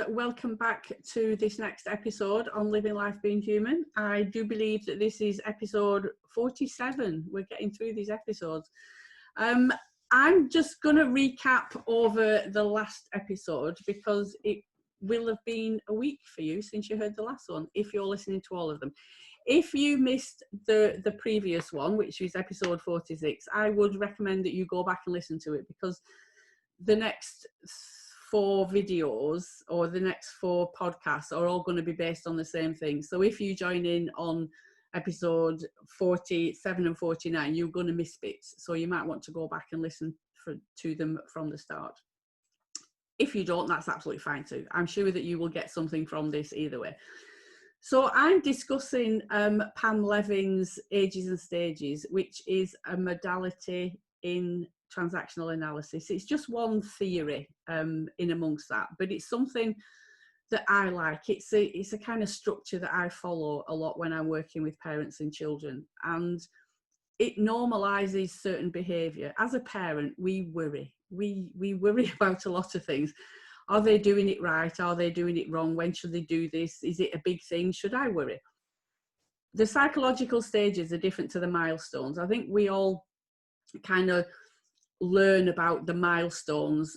and welcome back to this next episode on Living Life Being Human. I do believe that this is episode 47. We're getting through these episodes. I'm just going to recap over the last episode because it will have been a week for you since you heard the last one, if you're listening to all of them. If you missed the previous one, which is episode 46, I would recommend that you go back and listen to it, because the next 4 videos or the next 4 podcasts are all going to be based on the same thing. So if you join in on episode 47 and 49, you're going to miss bits. So you might want to go back and listen to them from the start. If you don't, that's absolutely fine too. I'm sure that you will get something from this either way. So I'm discussing Pam Levin's Ages and Stages, which is a modality in transactional analysis. It's just one theory in amongst that, but it's something that I like. It's a kind of structure that I follow a lot when I'm working with parents and children, and it normalizes certain behavior. As a parent, we worry. We worry about a lot of things. Are they doing it right? Are they doing it wrong? When should they do this? Is it a big thing? Should I worry? The psychological stages are different to the milestones. I think we all kind of learn about the milestones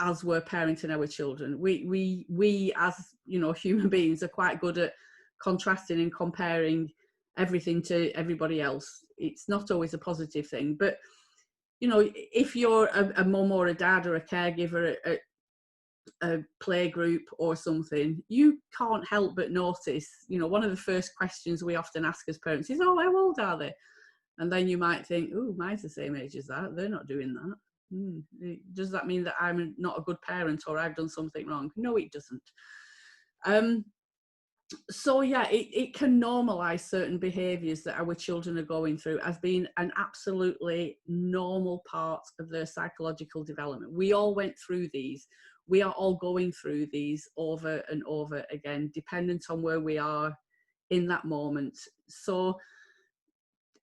as we're parenting our children. We as human beings are quite good at contrasting and comparing everything to everybody else. It's not always a positive thing, but if you're a mum or a dad or a caregiver at a play group or something, you can't help but notice, one of the first questions we often ask as parents is, oh, how old are they? And then you might think, oh, mine's the same age as that. They're not doing that. Does that mean that I'm not a good parent or I've done something wrong? No, it doesn't. So yeah, it can normalize certain behaviors that our children are going through as being an absolutely normal part of their psychological development. We all went through these. We are all going through these over and over again, dependent on where we are in that moment. So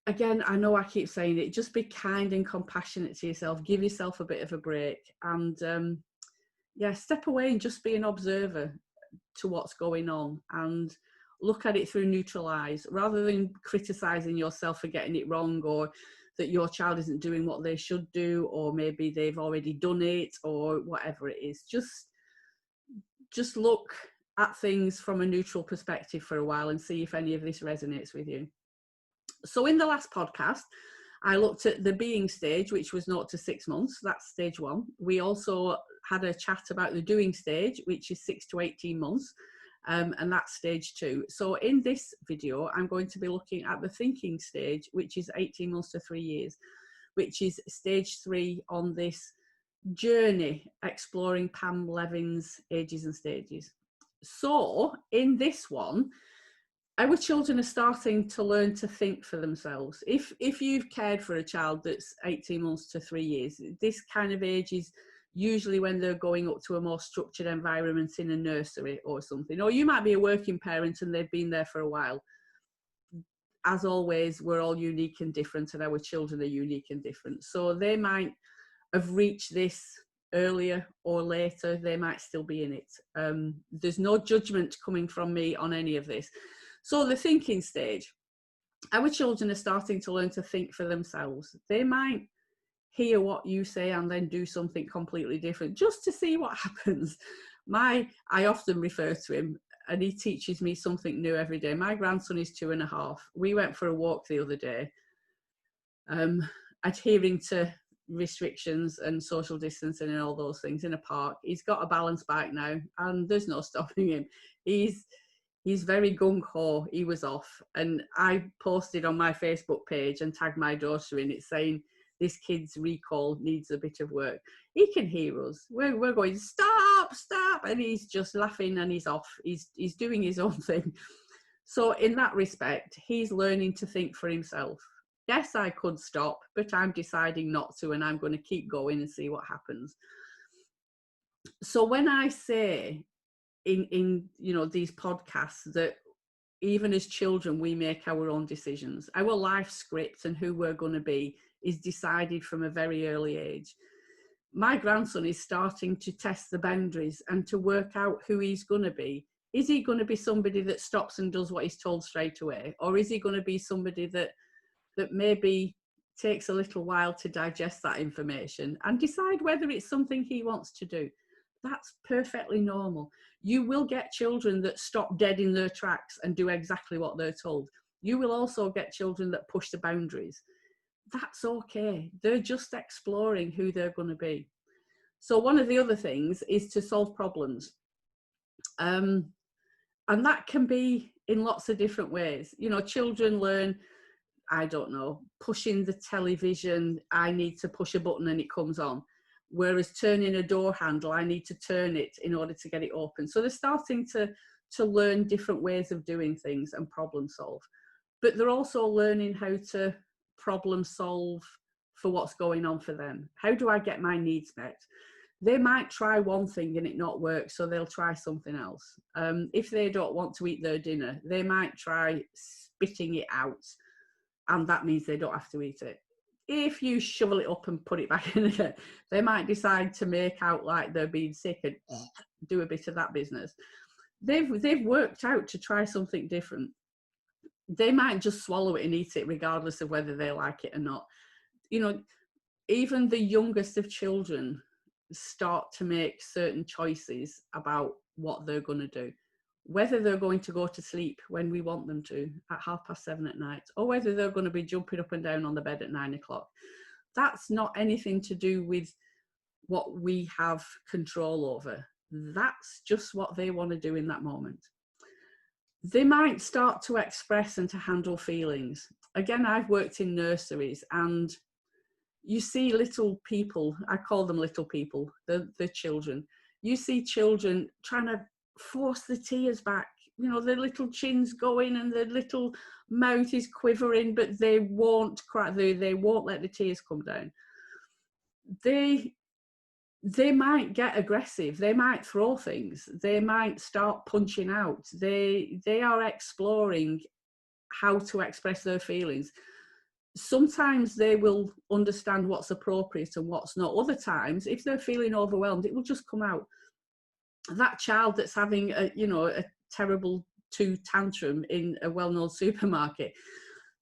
again, I know I keep saying it, just be kind and compassionate to yourself. Give yourself a bit of a break, and step away and just be an observer to what's going on and look at it through neutral eyes, rather than criticizing yourself for getting it wrong, or that your child isn't doing what they should do, or maybe they've already done it, or whatever it is. Just look at things from a neutral perspective for a while and see if any of this resonates with you. So in the last podcast, I looked at the being stage, which was 0 to 6 months. That's stage 1. We also had a chat about the doing stage, which is 6 to 18 months. And that's stage 2. So in this video, I'm going to be looking at the thinking stage, which is 18 months to 3 years, which is stage 3 on this journey exploring Pam Levin's Ages and Stages. So in this one, our children are starting to learn to think for themselves. If you've cared for a child that's 18 months to 3 years, this kind of age is usually when they're going up to a more structured environment in a nursery or something. Or you might be a working parent and they've been there for a while. As always, we're all unique and different, and our children are unique and different. So they might have reached this earlier or later. They might still be in it. There's no judgment coming from me on any of this. So the thinking stage, our children are starting to learn to think for themselves. They might hear what you say and then do something completely different just to see what happens. I often refer to him, and he teaches me something new every day. My grandson is 2.5. We went for a walk the other day, adhering to restrictions and social distancing and all those things in a park. He's got a balance bike now, and there's no stopping him. He's very gung-ho. He was off, and I posted on my Facebook page and tagged my daughter in it, saying this kid's recall needs a bit of work. He can hear us. We're going, stop, and he's just laughing and he's off. He's doing his own thing. So in that respect, he's learning to think for himself. Yes, I could stop, but I'm deciding not to, and I'm going to keep going and see what happens. So when I say in these podcasts that even as children we make our own decisions, our life script and who we're going to be is decided from a very early age. my grandson is starting to test the boundaries and to work out who he's going to be. Is he going to be somebody that stops and does what he's told straight away? Or is he going to be somebody that maybe takes a little while to digest that information and decide whether it's something he wants to do? That's perfectly normal. You will get children that stop dead in their tracks and do exactly what they're told. You will also get children that push the boundaries. That's okay. They're just exploring who they're going to be. So one of the other things is to solve problems. And that can be in lots of different ways. You know, children learn, I don't know, pushing the television, I need to push a button and it comes on. Whereas turning a door handle, I need to turn it in order to get it open. So they're starting to learn different ways of doing things and problem solve. But they're also learning how to problem solve for what's going on for them. How do I get my needs met? They might try one thing and it not work, so they'll try something else. If they don't want to eat their dinner, they might try spitting it out, and that means they don't have to eat it. If you shovel it up and put it back in again, they might decide to make out like they're being sick and do a bit of that business. They've worked out to try something different. They might just swallow it and eat it regardless of whether they like it or not. You know, even the youngest of children start to make certain choices about what they're going to do. Whether they're going to go to sleep when we want them to at 7:30 at night, or whether they're going to be jumping up and down on the bed at 9 o'clock. That's not anything to do with what we have control over. That's just what they want to do in that moment. They might start to express and to handle feelings. Again, I've worked in nurseries, and you see little people, I call them little people, the children. You see children trying to force the tears back. You know, their little chins going and their little mouth is quivering, but they won't cry. They won't let the tears come down. They might get aggressive. They might throw things. They might start punching out. They are exploring how to express their feelings. Sometimes they will understand what's appropriate and what's not. Other times, if they're feeling overwhelmed, it will just come out. That child that's having a terrible tantrum in a well-known supermarket,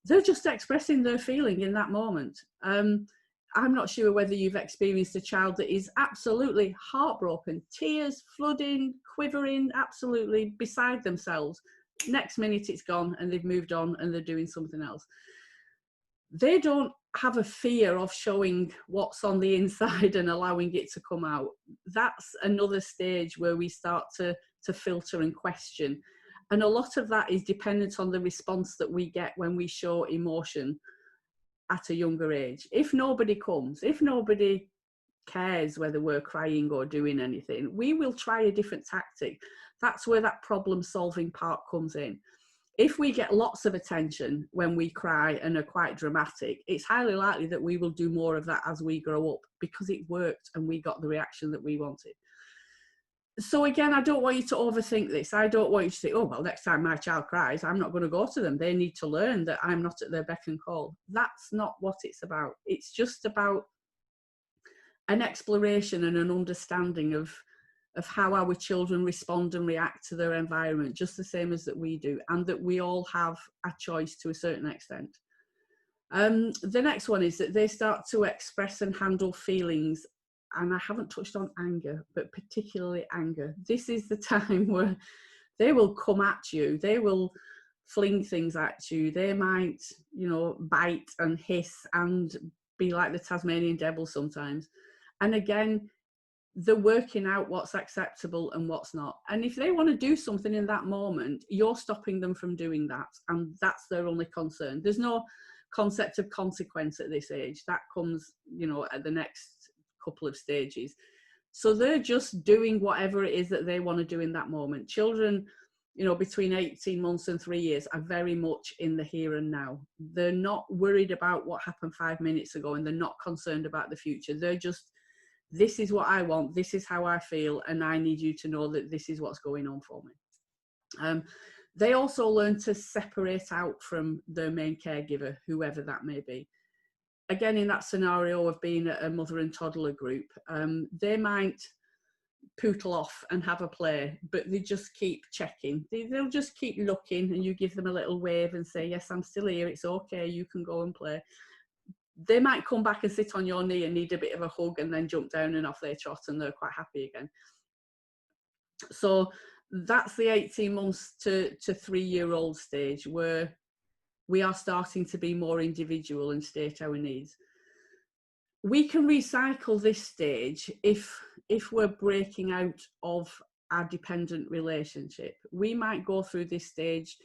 they're just expressing their feeling in that moment. I'm not sure whether you've experienced a child that is absolutely heartbroken, tears flooding, quivering, absolutely beside themselves. Next minute it's gone and they've moved on and they're doing something else. They don't have a fear of showing what's on the inside and allowing it to come out. That's another stage where we start to filter and question. And a lot of that is dependent on the response that we get when we show emotion at a younger age. If nobody comes, if nobody cares whether we're crying or doing anything, we will try a different tactic. That's where that problem solving part comes in. If we get lots of attention when we cry and are quite dramatic, it's highly likely that we will do more of that as we grow up because it worked and we got the reaction that we wanted. So again, I don't want you to overthink this. I don't want you to say, oh, well, next time my child cries, I'm not going to go to them. They need to learn that I'm not at their beck and call. That's not what it's about. It's just about an exploration and an understanding of how our children respond and react to their environment, just the same as that we do, and that we all have a choice to a certain extent. The next one is that they start to express and handle feelings, and I haven't touched on anger, but particularly anger. This is the time where they will come at you, they will fling things at you, they might, bite and hiss and be like the Tasmanian devil sometimes. And again, they're working out what's acceptable and what's not. And if they want to do something in that moment, you're stopping them from doing that. And that's their only concern. There's no concept of consequence at this age. That comes, at the next couple of stages. So they're just doing whatever it is that they want to do in that moment. Children, between 18 months and 3 years are very much in the here and now. They're not worried about what happened 5 minutes ago, and they're not concerned about the future. They're just, this is what I want, this is how I feel, and I need you to know that this is what's going on for me. They also learn to separate out from their main caregiver, whoever that may be. again, in that scenario of being at a mother and toddler group, they might pootle off and have a play, but they just keep checking. They'll just keep looking, and you give them a little wave and say, yes, I'm still here, it's okay, you can go and play. They might come back and sit on your knee and need a bit of a hug, and then jump down and off their trot, and they're quite happy again. So that's the 18 months to 3-year-old stage, where we are starting to be more individual and state our needs. We can recycle this stage if we're breaking out of our dependent relationship. We might go through this stage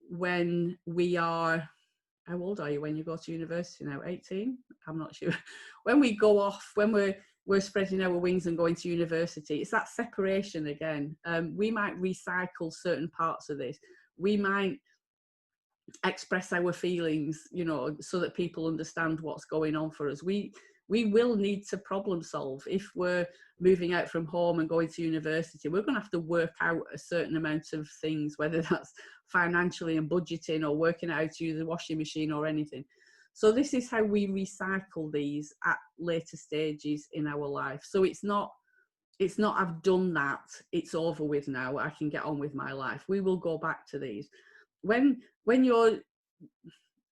when we are, how old are you when you go to university now? 18? I'm not sure. When we go off, when we're spreading our wings and going to university, it's that separation again. We might recycle certain parts of this. We might express our feelings, you know, so that people understand what's going on for us. We will need to problem solve. If we're moving out from home and going to university, we're going to have to work out a certain amount of things, whether that's financially and budgeting, or working out how to use the washing machine or anything. So this is how we recycle these at later stages in our life. So it's not I've done that, it's over with now, I can get on with my life. We will go back to these. When you're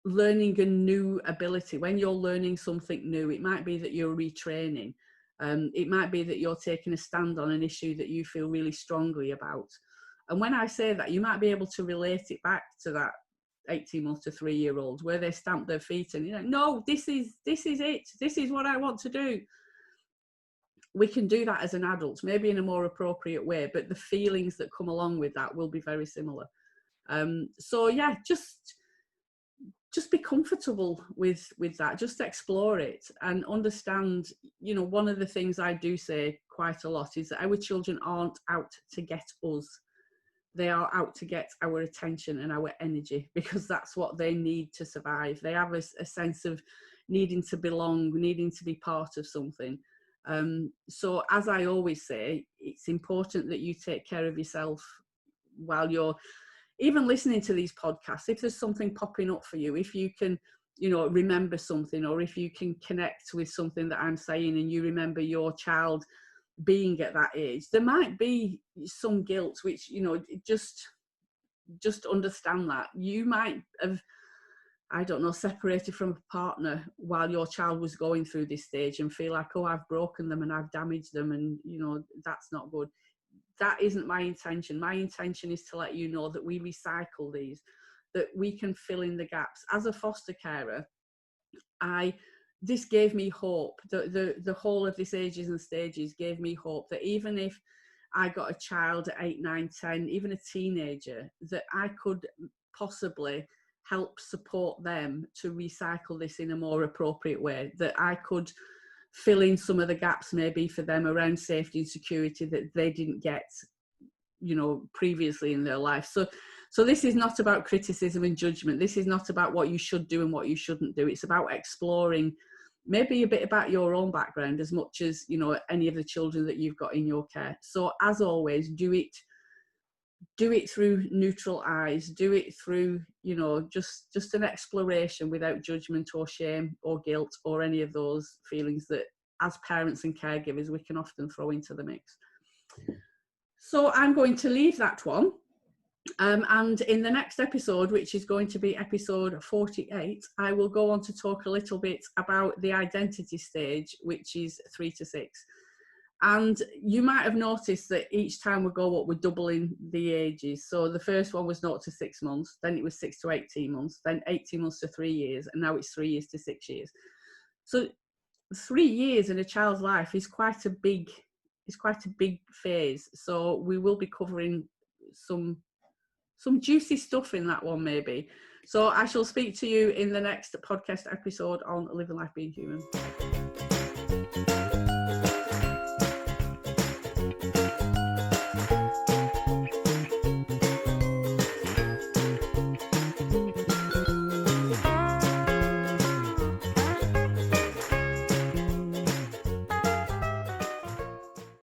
learning a new ability, when you're learning something new, it might be that you're retraining. It might be that you're taking a stand on an issue that you feel really strongly about. And when I say that, you might be able to relate it back to that 18 months to 3-year-old, where they stamp their feet and, you know, no, this is it. This is what I want to do. We can do that as an adult, maybe in a more appropriate way, but the feelings that come along with that will be very similar. So yeah, just be comfortable with that. Just explore it and understand, you know, one of the things I do say quite a lot is that our children aren't out to get us. They are out to get our attention and our energy, because that's what they need to survive. They have a sense of needing to belong, needing to be part of something. So as I always say, it's important that you take care of yourself while you're even listening to these podcasts. If there's something popping up for you, if you can, you know, remember something, or if you can connect with something that I'm saying and you remember your child being at that age, there might be some guilt, which, you know, just understand that you might have, I don't know, separated from a partner while your child was going through this stage and feel like, oh, I've broken them and I've damaged them, and, you know, that's not good. That isn't my intention. My intention is to let you know that we recycle these, that we can fill in the gaps. As a foster carer, this gave me hope. The whole of this ages and stages gave me hope that even if I got a child at 8, 9, 10, even a teenager, that I could possibly help support them to recycle this in a more appropriate way, that I could fill in some of the gaps maybe for them around safety and security that they didn't get, you know, previously in their life. So this is not about criticism and judgment. This is not about what you should do and what you shouldn't do. It's about exploring maybe a bit about your own background as much as, you know, any of the children that you've got in your care. So as always, do it through neutral eyes, do it through, you know, just an exploration without judgment or shame or guilt or any of those feelings that as parents and caregivers we can often throw into the mix. So I'm going to leave that one, and in the next episode, which is going to be episode 48, I will go on to talk a little bit about the identity stage, which is 3 to 6. And you might have noticed that each time we go up, we're doubling the ages. So the first one was 0 to 6 months, then it was 6 to 18 months, then 18 months to 3 years, and now it's 3 years to 6 years. So 3 years in a child's life is quite a big phase. So we will be covering some juicy stuff in that one maybe. So I shall speak to you in the next podcast episode on Living Life Being Human.